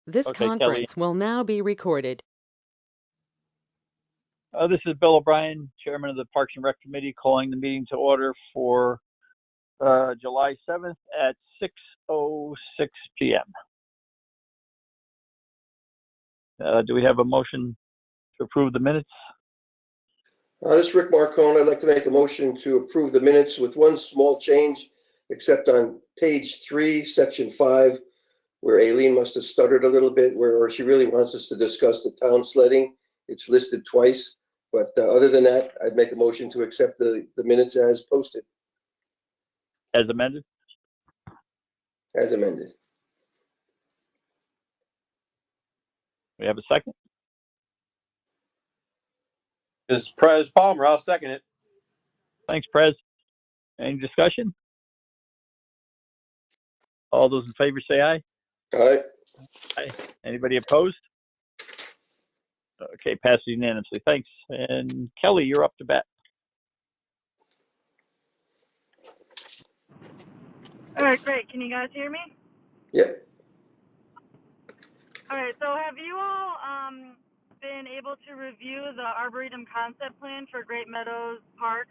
This Okay, Kelly. conference will now be recorded. This is Bill O'Brien, Chairman of the Parks and Rec Committee, calling the meeting to order for July 7th at 6:06 p.m. Do we have a motion to approve the minutes? This is Rick Marcone. I'd like to make a motion to approve the minutes with one small change, except on page 3, section 5, where Aileen must have stuttered a little bit, where she really wants us to discuss the town sledding. It's listed twice, but other than that, I'd make a motion to accept the minutes as posted, As amended? as amended. We have a second? This is Prez Palmer. I'll second it. Thanks, Prez. Any discussion? All those in favor say aye. Aye. Aye. Anybody opposed? Okay, passes unanimously. Thanks. And Kelly, you're up to bat. All right, great. Can you guys hear me? Yep. All right, so have you all been able to review the Arboretum concept plan for Great Meadows Park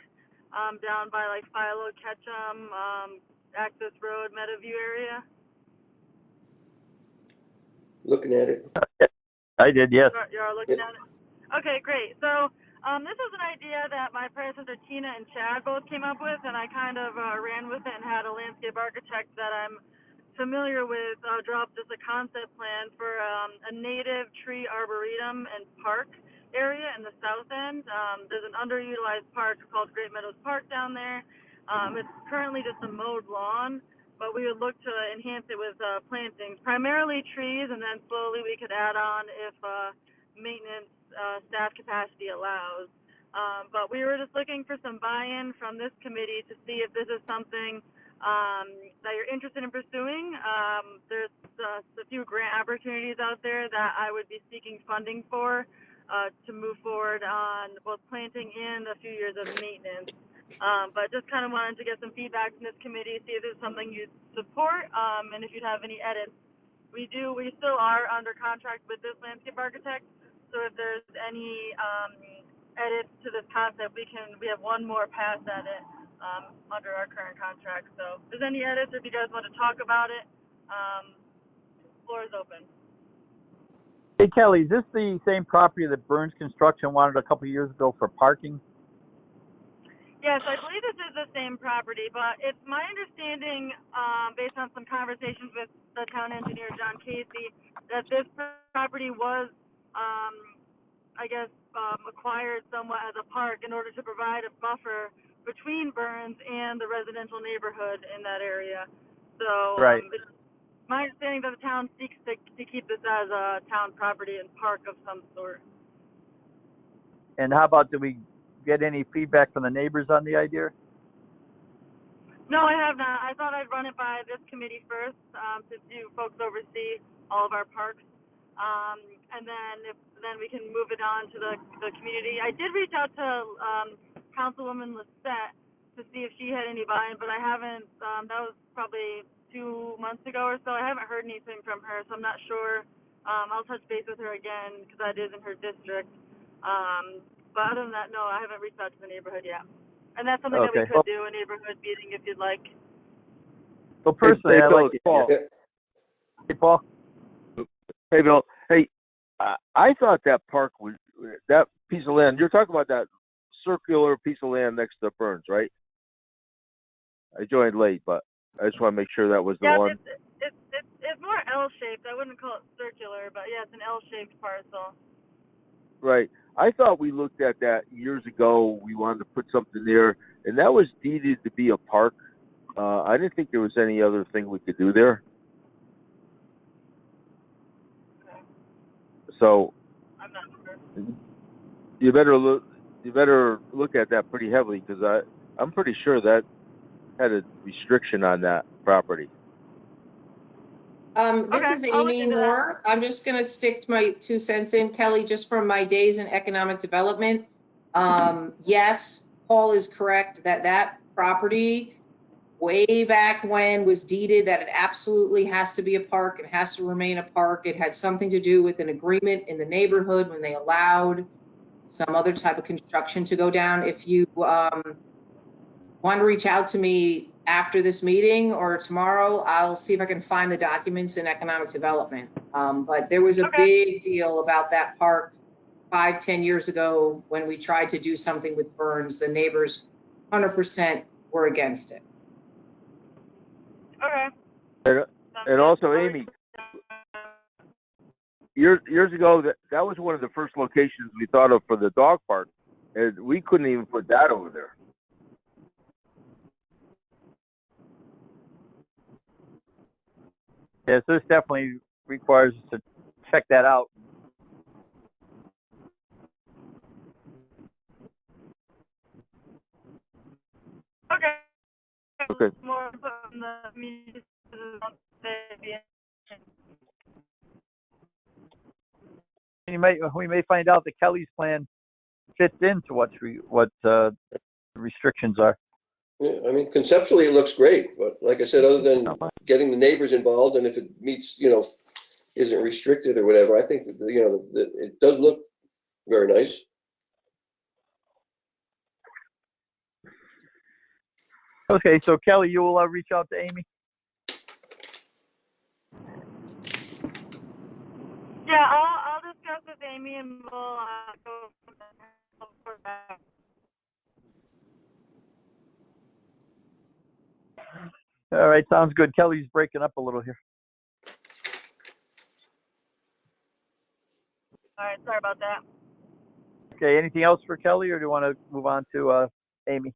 down by like Philo, Ketchum, Access Road, Meadowview area? Looking at it. I did, yes. You're looking at it? Okay, great. So this was an idea that my predecessor Tina and Chad both came up with, and I kind of ran with it and had a landscape architect that I'm familiar with draw up just a concept plan for a native tree arboretum and park area in the south end. There's an underutilized park called Great Meadows Park down there. It's currently just a mowed lawn, but we would look to enhance it with plantings, primarily trees, and then slowly we could add on if maintenance staff capacity allows. But we were just looking for some buy-in from this committee to see if this is something that you're interested in pursuing. There's a few grant opportunities out there that I would be seeking funding for to move forward on both planting and a few years of maintenance. But just kind of wanted to get some feedback from this committee, see if it's something you'd support, and if you'd have any edits. We still are under contract with this landscape architect, so if there's any edits to this concept, we have one more pass at it under our current contract. So if there's any edits, if you guys want to talk about it, floor is open. Hey, Kelly, is this the same property that Burns Construction wanted a couple of years ago for parking? Yes, I believe this is the same property, but it's my understanding, based on some conversations with the town engineer, John Casey, that this property was, acquired somewhat as a park in order to provide a buffer between Burns and the residential neighborhood in that area. So right. It's my understanding that the town seeks to keep this as a town property and park of some sort. And how about, do we get any feedback from the neighbors on the idea? No, I have not. I thought I'd run it by this committee first, since you folks oversee all of our parks. And then we can move it on to the community. I did reach out to Councilwoman Lissette to see if she had any buy-in, but I haven't. That was probably 2 months ago or so. I haven't heard anything from her, so I'm not sure. I'll touch base with her again because that is in her district. But other than that, no, I haven't reached out to the neighborhood yet. And that's something that we could do, a neighborhood meeting, if you'd like. Well, personally, hey, I Bill, like it. Paul. Hey, Paul. Hey, Bill. Hey, I thought that park was, that piece of land, you're talking about that circular piece of land next to Burns, right? I joined late, but I just want to make sure that was the one. It's more L-shaped. I wouldn't call it circular, but yeah, it's an L-shaped parcel. Right. I thought we looked at that years ago. We wanted to put something there, and that was deeded to be a park. I didn't think there was any other thing we could do there. Okay. So I'm not sure. You better look at that pretty heavily, because I'm pretty sure that had a restriction on that property. This is I'll look Amy into Moore. I'm just going to stick my 2 cents in, Kelly, just from my days in economic development. Yes, Paul is correct that property way back when was deeded that it absolutely has to be a park. It has to remain a park. It had something to do with an agreement in the neighborhood when they allowed some other type of construction to go down. If you want to reach out to me after this meeting or tomorrow, I'll see if I can find the documents in economic development. But there was a big deal about that park 5-10 years ago when we tried to do something with Burns. The neighbors 100% were against it. Okay. And also, Amy, years ago, that was one of the first locations we thought of for the dog park, and we couldn't even put that over there. Yeah, so this definitely requires us to check that out. Okay. Okay. More from the media. We may find out that Kelly's plan fits into what the restrictions are. Yeah, I mean, conceptually, it looks great, but like I said, other than getting the neighbors involved, and if it meets, isn't restricted or whatever, I think that it does look very nice. Okay, so Kelly, you will reach out to Amy. Yeah, I'll discuss with Amy and we'll go for that. All right, sounds good. Kelly's breaking up a little here. All right, sorry about that. Okay, anything else for Kelly, or do you want to move on to Amy?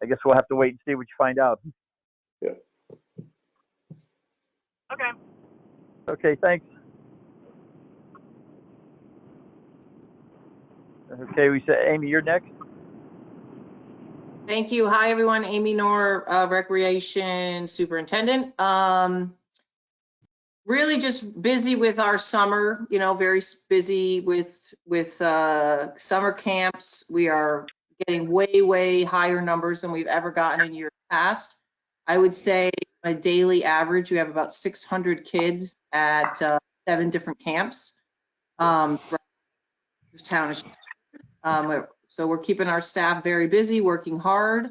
I guess we'll have to wait and see what you find out. Yeah. Okay. Okay, thanks. Okay, we said Amy, you're next. Thank you. Hi, everyone. Amy Knorr, Recreation Superintendent. Really just busy with our summer, very busy with summer camps. We are getting way, way higher numbers than we've ever gotten in years past. I would say on a daily average, we have about 600 kids at 7 different camps. This town is so we're keeping our staff very busy, working hard.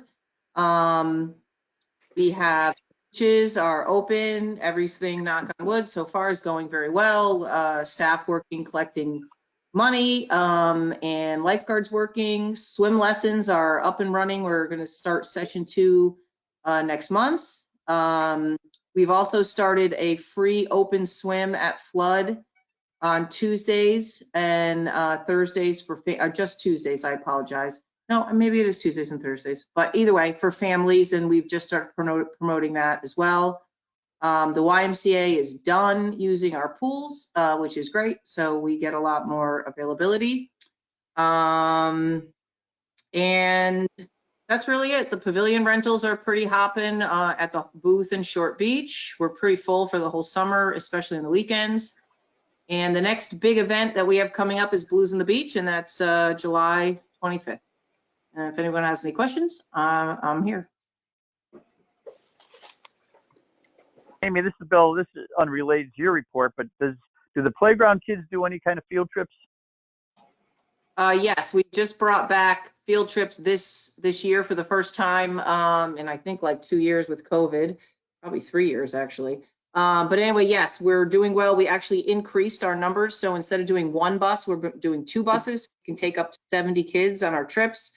We have beaches are open, everything, knock on wood, so far is going very well. Staff working, collecting money, and lifeguards working. Swim lessons are up and running. We're going to start session 2 next month. We've also started a free open swim at Flood on Tuesdays and Thursdays for just Tuesdays. I apologize. No, maybe it is Tuesdays and Thursdays, but either way for families, and we've just started promoting that as well. The YMCA is done using our pools, which is great. So we get a lot more availability. And that's really it. The pavilion rentals are pretty hopping at the booth in Short Beach. We're pretty full for the whole summer, especially on the weekends. And the next big event that we have coming up is Blues on the Beach, and that's July 25th. And if anyone has any questions, I'm here. Amy, this is Bill. This is unrelated to your report, but do the playground kids do any kind of field trips? Yes, we just brought back field trips this year for the first time, and I think like 2 years with COVID, probably 3 years actually. But anyway, yes, we're doing well. We actually increased our numbers. So instead of doing 1 bus, we're doing 2 buses. We can take up to 70 kids on our trips.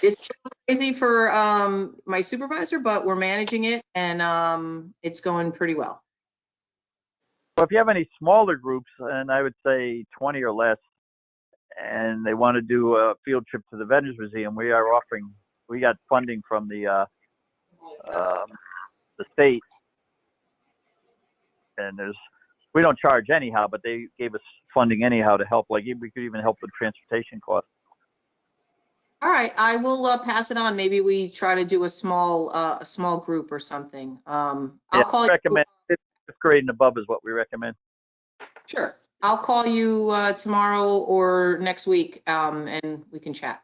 It's crazy for my supervisor, but we're managing it, and it's going pretty well. Well, if you have any smaller groups, and I would say 20 or less, and they want to do a field trip to the Veterans Museum, we got funding from the state. And we don't charge anyhow, but they gave us funding anyhow to help. Like we could even help with transportation costs. All right, I will pass it on. Maybe we try to do a small group or something. I'll call you. Recommend 5th grade and above is what we recommend. Sure, I'll call you tomorrow or next week, and we can chat.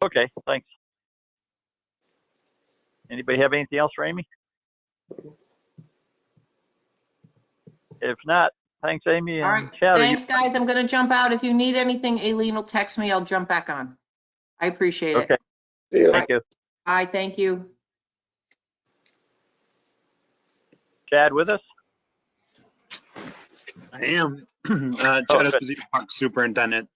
Okay, thanks. Anybody have anything else for Amy? If not, thanks, Amy All and right, Chad. thanks, guys. I'm gonna jump out. If you need anything, Aileen will text me. I'll jump back on. I appreciate it. Okay, Yeah. thank you. Bye, thank you. Chad with us? I am. Oh, Chad good. Esposito, Park Superintendent,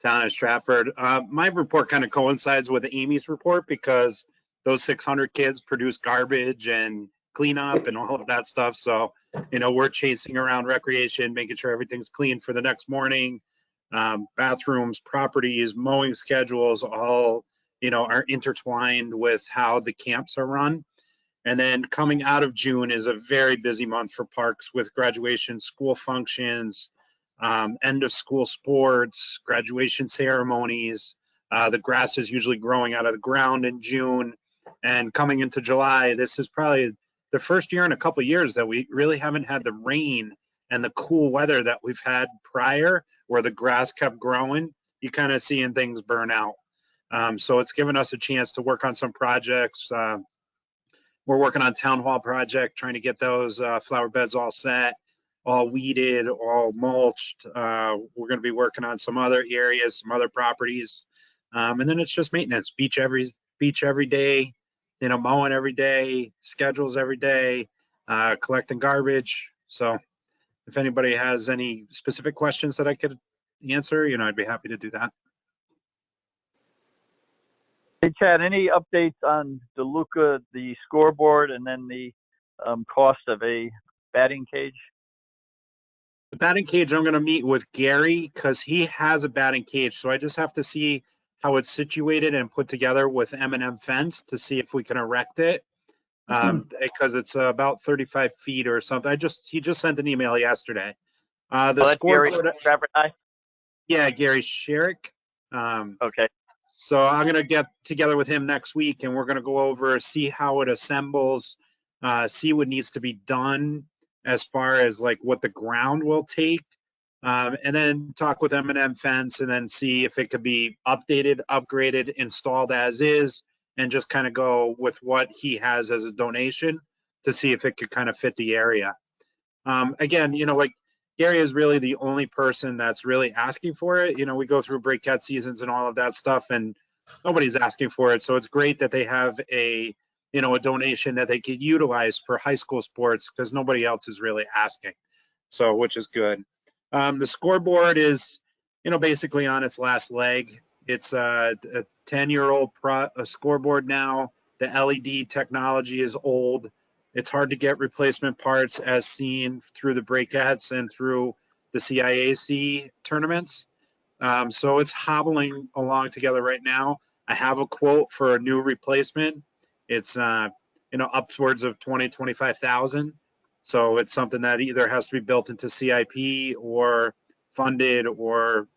Town of Stratford. My report kind of coincides with Amy's report because those 600 kids produce garbage and cleanup and all of that stuff. So, we're chasing around recreation, making sure everything's clean for the next morning. Bathrooms, properties, mowing schedules, all, are intertwined with how the camps are run. And then coming out of June is a very busy month for parks with graduation, school functions, end of school sports, graduation ceremonies. The grass is usually growing out of the ground in June. And coming into July, this is probably the first year in a couple of years that we really haven't had the rain and the cool weather that we've had prior, where the grass kept growing. You kind of seeing things burn out. So it's given us a chance to work on some projects. We're working on town hall project, trying to get those flower beds all set, all weeded, all mulched. We're going to be working on some other areas, some other properties. And then it's just maintenance, beach every day, mowing every day, schedules every day, collecting garbage. So if anybody has any specific questions that I could answer, I'd be happy to do that. Hey, Chad, any updates on DeLuca, the scoreboard, and then the cost of a batting cage? The batting cage, I'm going to meet with Gary because he has a batting cage. So I just have to see how it's situated and put together with M&M fence to see if we can erect it. Because it's about 35 feet or something. He just sent an email yesterday. The scoreboard. Stratford High? Yeah, Gary Sherrick. Okay. So I'm going to get together with him next week and we're going to go over, see how it assembles, see what needs to be done as far as like what the ground will take, and then talk with M&M Fence and then see if it could be updated, upgraded, installed as is, and just kind of go with what he has as a donation to see if it could kind of fit the area. Again, like Gary is really the only person that's really asking for it. We go through break cat seasons and all of that stuff and nobody's asking for it. So it's great that they have a donation that they could utilize for high school sports because nobody else is really asking. So, which is good. The scoreboard is, basically on its last leg. It's a 10-year-old scoreboard now. The LED technology is old. It's hard to get replacement parts as seen through the breakouts and through the CIAC tournaments. So it's hobbling along together right now. I have a quote for a new replacement. It's, upwards of 25,000. So it's something that either has to be built into CIP or funded or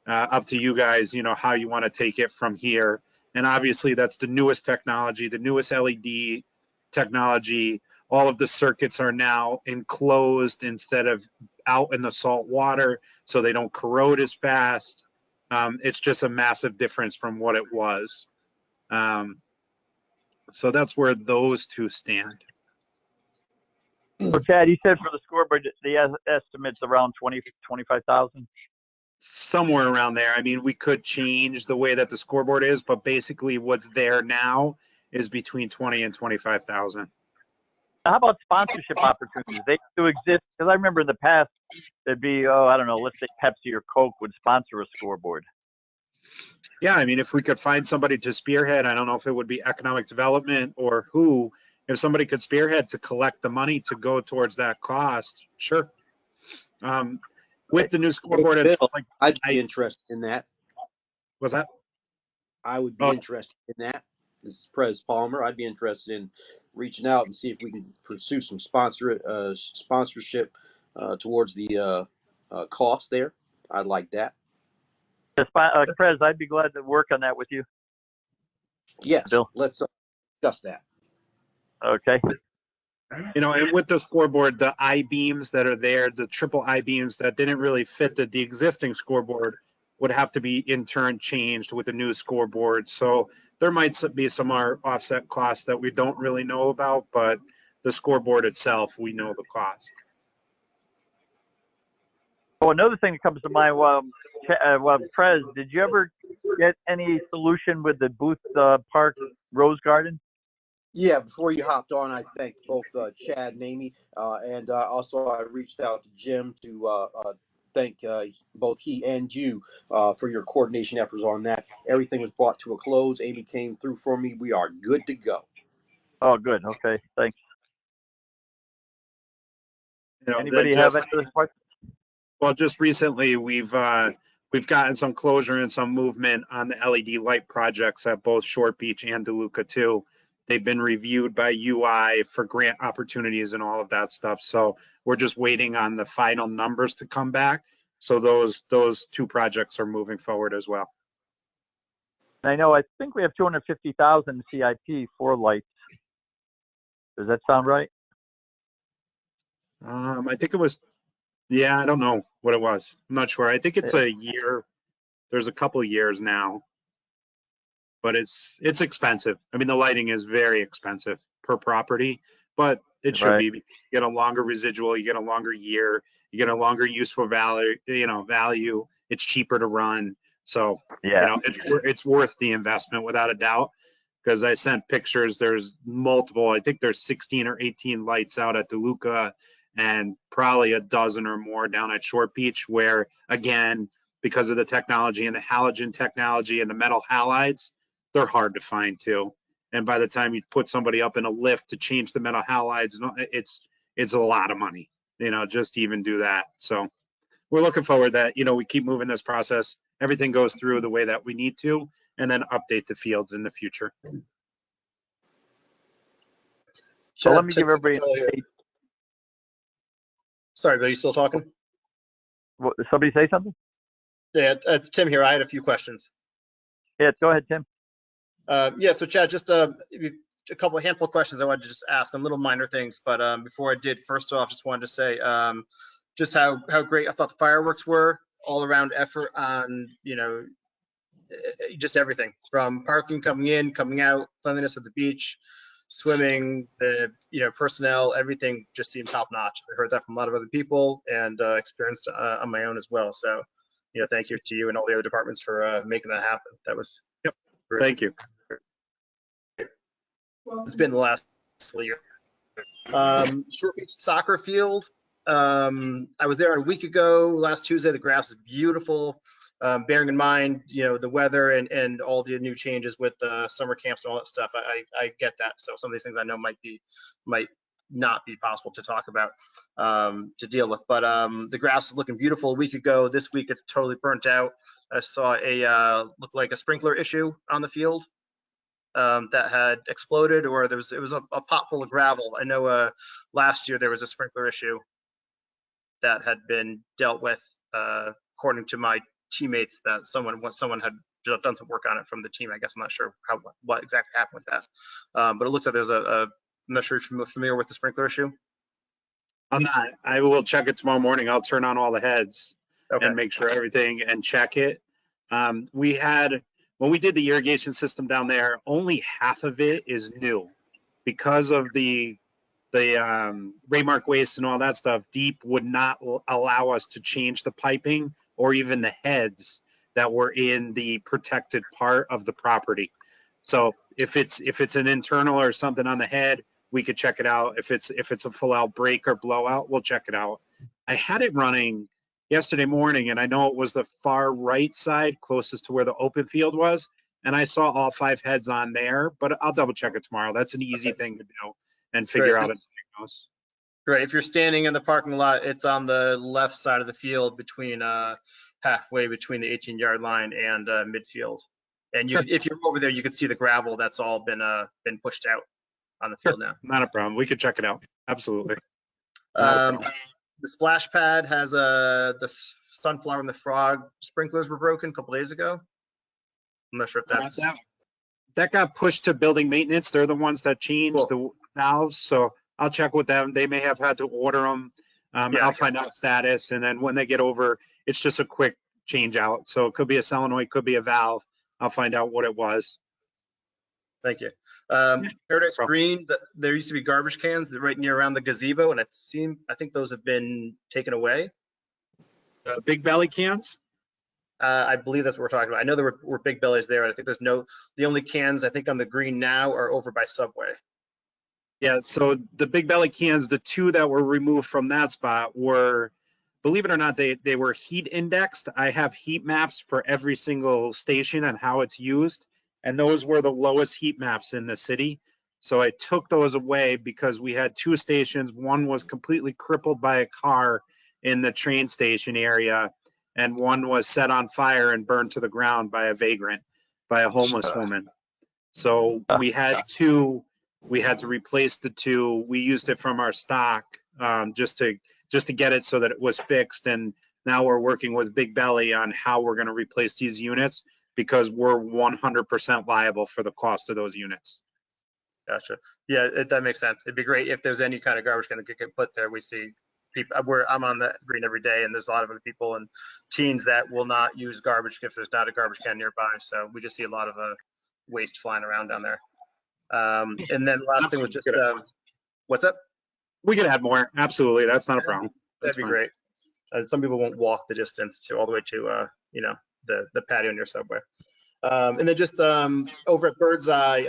up to you guys, how you want to take it from here. And obviously that's the newest technology, the newest LED technology. All of the circuits are now enclosed instead of out in the salt water, so they don't corrode as fast. It's just a massive difference from what it was. So that's where those two stand. So, Chad, you said for the scoreboard, the estimate's around 25,000? Somewhere around there. I mean, we could change the way that the scoreboard is, but basically what's there now is between 20 and 25,000. How about sponsorship opportunities? They do exist, because I remember in the past, there'd be, I don't know, let's say Pepsi or Coke would sponsor a scoreboard. Yeah, I mean, if we could find somebody to spearhead, I don't know if it would be economic development or who, if somebody could spearhead to collect the money to go towards that cost, sure. With the new scoreboard and stuff like I'd be interested in that. Was that? I would be interested in that. This is Prez Palmer. I'd be interested in reaching out and see if we can pursue some sponsorship towards the cost there. I'd like that. Prez, I'd be glad to work on that with you. Yes, Bill. let's discuss that. Okay. And with the scoreboard, the I-beams that are there, the triple I-beams that didn't really fit the existing scoreboard would have to be in turn changed with the new scoreboard. So there might be some offset costs that we don't really know about, but the scoreboard itself, we know the cost. Oh, another thing that comes to mind, Prez, did you ever get any solution with the Booth Park Rose Garden? Yeah, before you hopped on, I thanked both Chad and Amy, and also I reached out to Jim to thank both he and you for your coordination efforts on that. Everything was brought to a close. Amy came through for me. We are good to go. Oh, good. Okay, thanks. You know, Anybody just, have any other questions? well, just recently we've gotten some closure and some movement on the LED light projects at both Short Beach and DeLuca too. They've been reviewed by UI for grant opportunities and all of that stuff. So we're just waiting on the final numbers to come back. So those two projects are moving forward as well. I know, I think we have 250,000 CIP for lights. Does that sound right? I think it was, yeah, I don't know what it was. I'm not sure. I think it's a year. There's a couple of years now, but it's expensive. I mean, the lighting is very expensive per property, but it should be. You get a longer residual, you get a longer year, you get a longer useful value. Value. It's cheaper to run, so Yeah. it's worth the investment without a doubt. Because I sent pictures. There's multiple. I think there's 16 or 18 lights out at DeLuca, and probably a dozen or more down at Short Beach. Where again, because of the technology and the halogen technology and the metal halides, they're hard to find too. And by the time you put somebody up in a lift to change the metal halides, it's a lot of money, just to even do that. So we're looking forward that, we keep moving this process. Everything goes through the way that we need to, and then update the fields in the future. So let me give everybody. Sorry, Bill, you still talking? Somebody say something? Yeah, it's Tim here. I had a few questions. Yeah, go ahead, Tim. Yeah, so Chad, just a handful of questions I wanted to just ask on little minor things. But before I did, first off, just wanted to say just how great I thought the fireworks were, all around effort on, just everything from parking, coming in, coming out, cleanliness of the beach, swimming, the personnel, everything just seemed top notch. I heard that from a lot of other people and experienced on my own as well. So, thank you to you and all the other departments for making that happen. That was great. Thank you. It's been the last year. Short Beach soccer field. I was there a week ago, last Tuesday. The grass is beautiful. Bearing in mind, the weather and all the new changes with summer camps and all that stuff, I get that. So some of these things I know might not be possible to talk about, to deal with. But the grass is looking beautiful a week ago. This week it's totally burnt out. I saw looked like a sprinkler issue on the field that had exploded, or it was a pot full of gravel. I know last year there was a sprinkler issue that had been dealt with, according to my teammates, that someone had done some work on it from the team. I guess I'm not sure what exactly happened with that, but it looks like there's I'm not sure if you're familiar with the sprinkler issue. I'm not. I will check it tomorrow morning. I'll turn on all the heads and make sure everything and check it. When we did the irrigation system down there, only half of it is new because of the Raymark waste and all that stuff. Deep would not allow us to change the piping or even the heads that were in the protected part of the property. So if it's an internal or something on the head, we could check it out. If it's a full out break or blowout, we'll check it out. I had it running yesterday morning, and I know it was the far right side closest to where the open field was, and I saw all 5 heads on there, but I'll double check it tomorrow. That's an easy thing to do and figure out. Great. If you're standing in the parking lot, it's on the left side of the field, between halfway between the 18-yard line and midfield. And if you're over there, you can see the gravel that's all been pushed out on the field now. Not a problem. We could check it out. Absolutely. The splash pad has the sunflower and the frog sprinklers were broken a couple days ago. I'm not sure if that's that got pushed to building maintenance. They're the ones that changed the valves, so I'll check with them. They may have had to order them. I'll find out status, and then when they get over, it's just a quick change out. So it could be a solenoid, could be a valve. I'll find out what it was. Thank you. Paradise Problem. Green, there used to be garbage cans right near around the gazebo, and I think those have been taken away. Big belly cans? I believe that's what we're talking about. I know there were Big Bellies there, and I think the only cans I think on the green now are over by Subway. Yeah, so the big belly cans, the two that were removed from that spot were, believe it or not, they were heat indexed. I have heat maps for every single station and how it's used, and those were the lowest heat maps in the city. So I took those away because we had two stations. One was completely crippled by a car in the train station area, and one was set on fire and burned to the ground by a vagrant, by a homeless woman. So we had to replace the two. We used it from our stock just to get it so that it was fixed. And now we're working with Big Belly on how we're going to replace these units because we're 100% liable for the cost of those units. Gotcha. Yeah, that makes sense. It'd be great if there's any kind of garbage can that get put there. We see people. I'm on the green every day, and there's a lot of other people and teens that will not use garbage if there's not a garbage can nearby. So we just see a lot of waste flying around down there. And then last thing was just what's up? We could add more. Absolutely, that's not a problem. That'd be great. Some people won't walk the distance all the way to the patio near Subway. And then just over at Birdseye,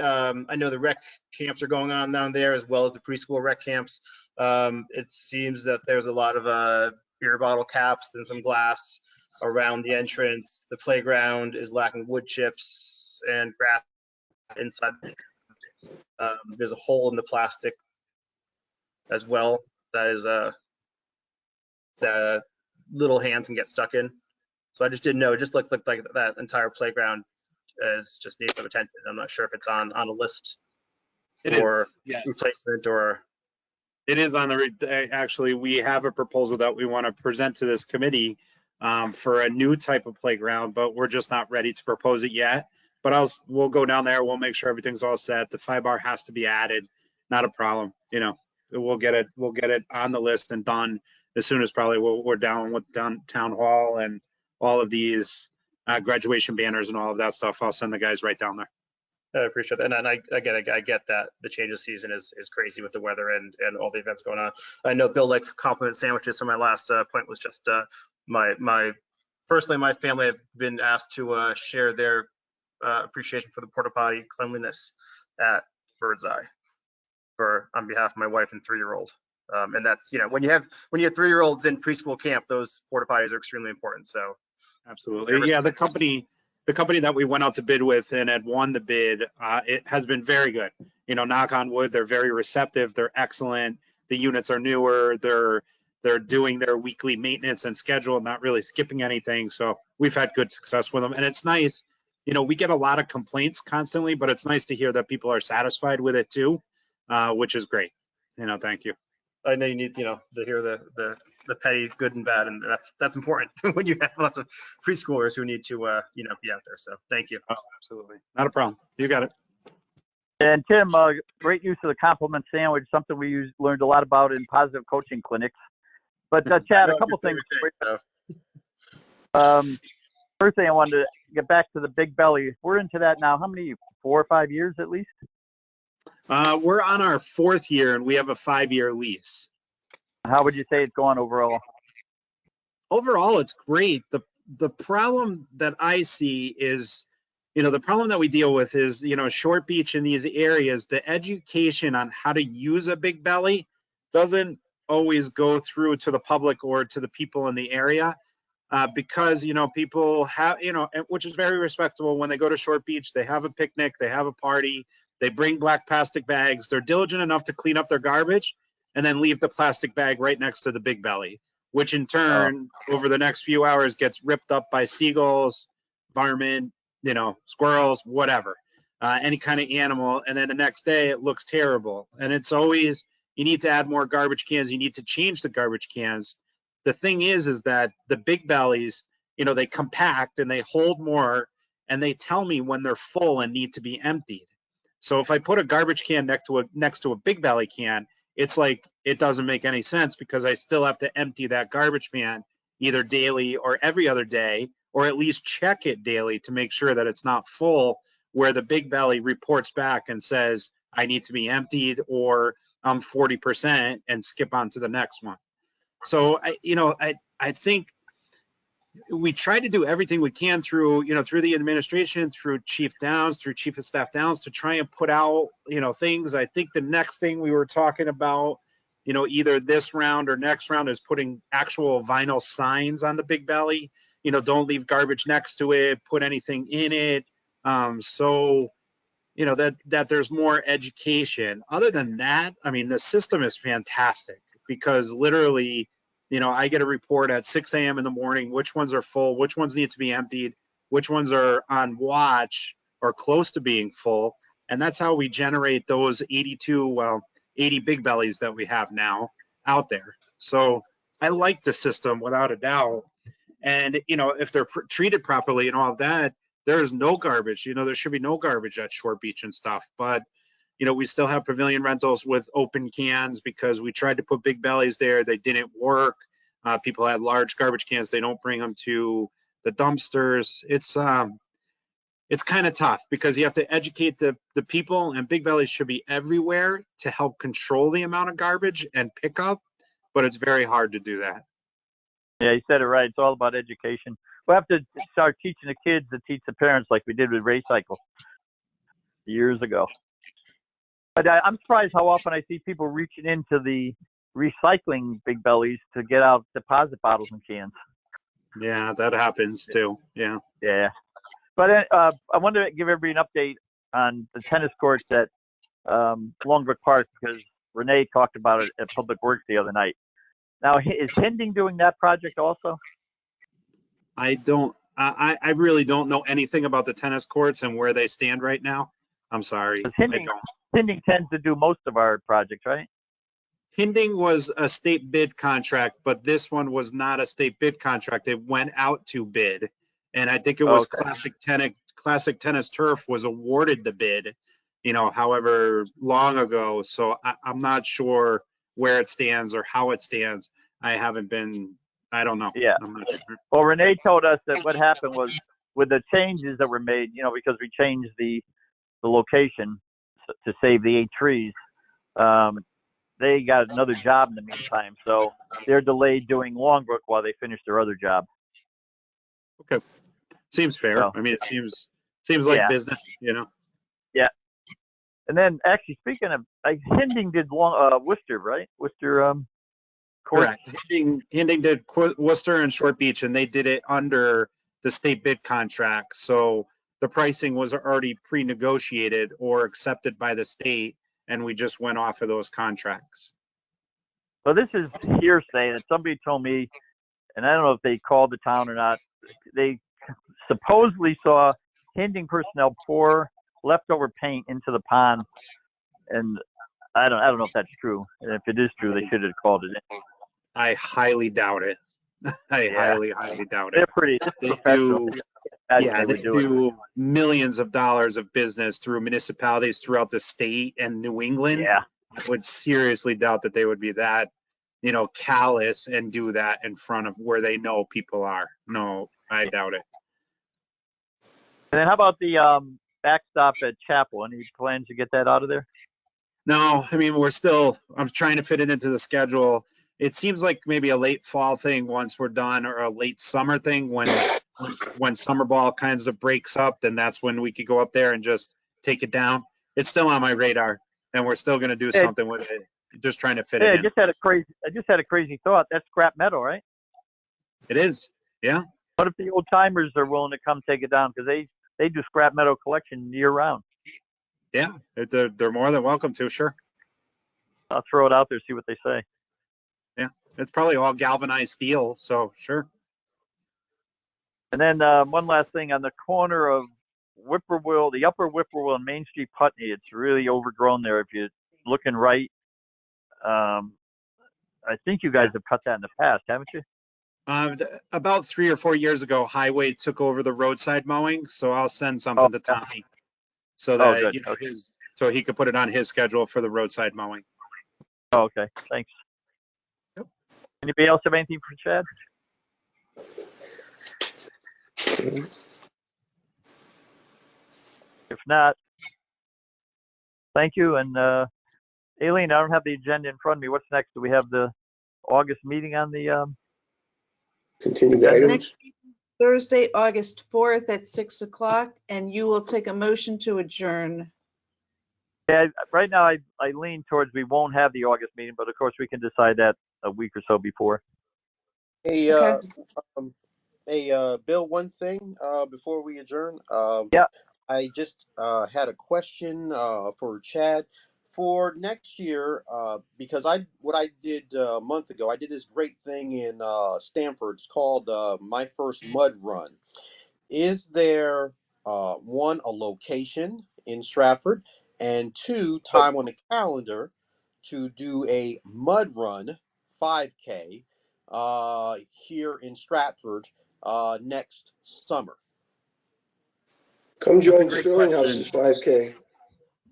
I know the rec camps are going on down there as well as the preschool rec camps. It seems that there's a lot of beer bottle caps and some glass around the entrance. The playground is lacking wood chips and grass inside. There's a hole in the plastic as well that is the little hands can get stuck in. So I just didn't know. It just looks like that entire playground just needs some attention. I'm not sure if it's on a list for replacement or. It is on the, actually, we have a proposal that we want to present to this committee for a new type of playground, but we're just not ready to propose it yet. But we'll go down there. We'll make sure everything's all set. The 5-bar has to be added. Not a problem. We'll get it on the list and done as soon as probably we're down with town hall and all of these graduation banners and all of that stuff. I'll send the guys right down there. I appreciate that. And I get that the change of season is crazy with the weather and all the events going on. I know Bill likes compliment sandwiches. So my last point was just personally, my family have been asked to share their appreciation for the porta potty cleanliness at Birdseye on behalf of my wife and 3-year-old. And that's, when you have 3-year-olds in preschool camp, those porta potties are extremely important. So absolutely. Yeah. The company that we went out to bid with and had won the bid, it has been very good. Knock on wood, they're very receptive. They're excellent. The units are newer. They're doing their weekly maintenance and schedule, not really skipping anything. So we've had good success with them. And it's nice, we get a lot of complaints constantly, but it's nice to hear that people are satisfied with it too, which is great. Thank you. I know you need, to hear the petty good and bad, and that's important when you have lots of preschoolers who need to, be out there. So thank you. Oh, absolutely. Not a problem. You got it. And Tim, great use of the compliment sandwich, something we learned a lot about in positive coaching clinics. But Chad, a couple things. First thing I wanted to get back to the Big Belly. We're into that now. How many, 4 or 5 years at least? We're on our 4th year and we have a 5-year lease. How would you say it's going overall? Overall, it's great. The problem that I see is, the problem that we deal with is, Short Beach in these areas, the education on how to use a Big Belly doesn't always go through to the public or to the people in the area because, people have, which is very respectable. When they go to Short Beach, they have a picnic, they have a party, they bring black plastic bags. They're diligent enough to clean up their garbage and then leave the plastic bag right next to the Big Belly, which in turn, over the next few hours, gets ripped up by seagulls, varmint, squirrels, whatever, any kind of animal. And then the next day it looks terrible. And it's always, you need to add more garbage cans. You need to change the garbage cans. The thing is that the Big Bellies, they compact and they hold more and they tell me when they're full and need to be emptied. So if I put a garbage can next to a Big Belly can, it's like it doesn't make any sense because I still have to empty that garbage can either daily or every other day, or at least check it daily to make sure that it's not full where the big belly reports back and says, I need to be emptied, or I'm 40% and skip on to the next one. So I think we try to do everything we can through the administration, through Chief Downs, through Chief of Staff Downs, to try and put out, things. I think the next thing we were talking about, either this round or next round, is putting actual vinyl signs on the big belly. Don't leave garbage next to it, put anything in it. So that there's more education. Other than that, I mean, the system is fantastic, because literally, I get a report at 6 a.m. in the morning, which ones are full, which ones need to be emptied, which ones are on watch or close to being full. And that's how we generate those 80 big bellies that we have now out there. So I like the system without a doubt. And, if they're treated properly and all of that, there's no garbage. There should be no garbage at Short Beach and stuff. But, we still have pavilion rentals with open cans, because we tried to put big bellies there. They didn't work. People had large garbage cans. They don't bring them to the dumpsters. It's kind of tough, because you have to educate the people, and big bellies should be everywhere to help control the amount of garbage and pickup. But it's very hard to do that. Yeah, you said it right. It's all about education. We'll have to start teaching the kids to teach the parents, like we did with Raycycle years ago. But I'm surprised how often I see people reaching into the recycling big bellies to get out deposit bottles and cans. Yeah, that happens too. Yeah. Yeah. But I wanted to give everybody an update on the tennis courts at Longbrook Park, because Renee talked about it at Public Works the other night. Now, is Hinding doing that project also? I really don't know anything about the tennis courts and where they stand right now. I'm sorry. Hinding tends to do most of our projects, right? Hinding was a state bid contract, but this one was not a state bid contract. It went out to bid. And I think it was Classic Tennis Turf was awarded the bid, however long ago. So I'm not sure where it stands or how it stands. I don't know. Yeah. I'm not sure. Well, Renee told us that what happened was, with the changes that were made, because we changed the location to save the 8 trees, they got another job in the meantime. So they're delayed doing Longbrook while they finish their other job. Okay. Seems fair. So, I mean, it seems like business, Yeah. And then, actually, speaking of, Hinding did Worcester, right? Worcester court. Correct. Hinding did Worcester and Short Beach, and they did it under the state bid contract. So the pricing was already pre-negotiated or accepted by the state, and we just went off of those contracts. So this is hearsay that somebody told me, and I don't know if they called the town or not. They supposedly saw Hinding personnel pour leftover paint into the pond, and I don't know if that's true. And if it is true, they should have called it in. I highly doubt it. I highly doubt it. They're pretty professional. They do millions of dollars of business through municipalities throughout the state and New England. Yeah. I would seriously doubt that they would be that, callous and do that in front of where they know people are. No, I doubt it. And then how about the backstop at Chapel? Any plans to get that out of there? No, I mean, I'm trying to fit it into the schedule. It seems like maybe a late fall thing once we're done, or a late summer thing when summer ball kinds of breaks up, then that's when we could go up there and just take it down. It's still on my radar, and we're still going to do something with it. Just trying to fit it in. I just had a crazy thought. That's scrap metal, right? It is. Yeah. What if the old timers are willing to come take it down? Because they do scrap metal collection year round. Yeah, they're more than welcome to. Sure. I'll throw it out there, see what they say. Yeah, it's probably all galvanized steel, so sure. And then one last thing, on the corner of Whippoorwill, the upper Whippoorwill and Main Street Putney, it's really overgrown there. If you're looking right, I think you guys have cut that in the past, haven't you? About 3 or 4 years ago, Highway took over the roadside mowing, so I'll send something to Tommy so that so he could put it on his schedule for the roadside mowing. Oh, okay, thanks. Yep. Anybody else have anything for Chad? If not, thank you. And Aileen, I don't have the agenda in front of me. What's next? Do we have the August meeting on the? Continued Agenda? items. Next Thursday, August 4th at 6 o'clock, and you will take a motion to adjourn. Yeah, right now I lean towards we won't have the August meeting, but of course we can decide that a week or so before. Hey, Okay. Bill, one thing before we adjourn. Yeah. I just had a question for Chad for next year because what I did a month ago, I did this great thing in Stamford. It's called My First Mud Run. Is there one, a location in Stratford, and two, time on the calendar to do a mud run 5K here in Stratford next summer? Come That's a join great Sterling question. House's 5K.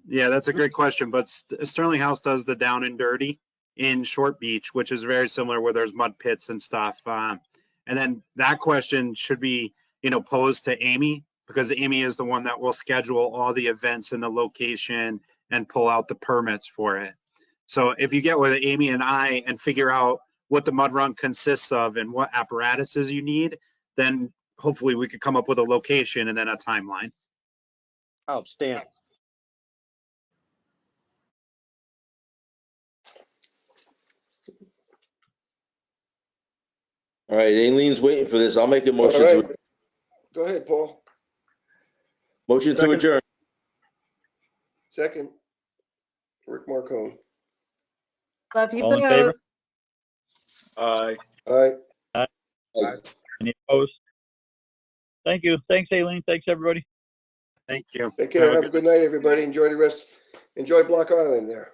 Yeah, that's a great question. But Sterling House does the Down and Dirty in Short Beach, which is very similar, where there's mud pits and stuff. And then that question should be, posed to Amy, because Amy is the one that will schedule all the events and the location and pull out the permits for it. So if you get with Amy and I and figure out what the mud run consists of and what apparatuses you need, then hopefully we could come up with a location and then a timeline. Outstanding. All right, Aileen's waiting for this. I'll make a All motion right. to Go ahead, Paul. Second. adjourn. Second. Rick Marcone. Love you All in favor? both. Aye. All right. Any opposed? Thank you. Thanks, Aileen. Thanks, everybody. Thank you. Take care. Have a good night, everybody. Enjoy Block Island there.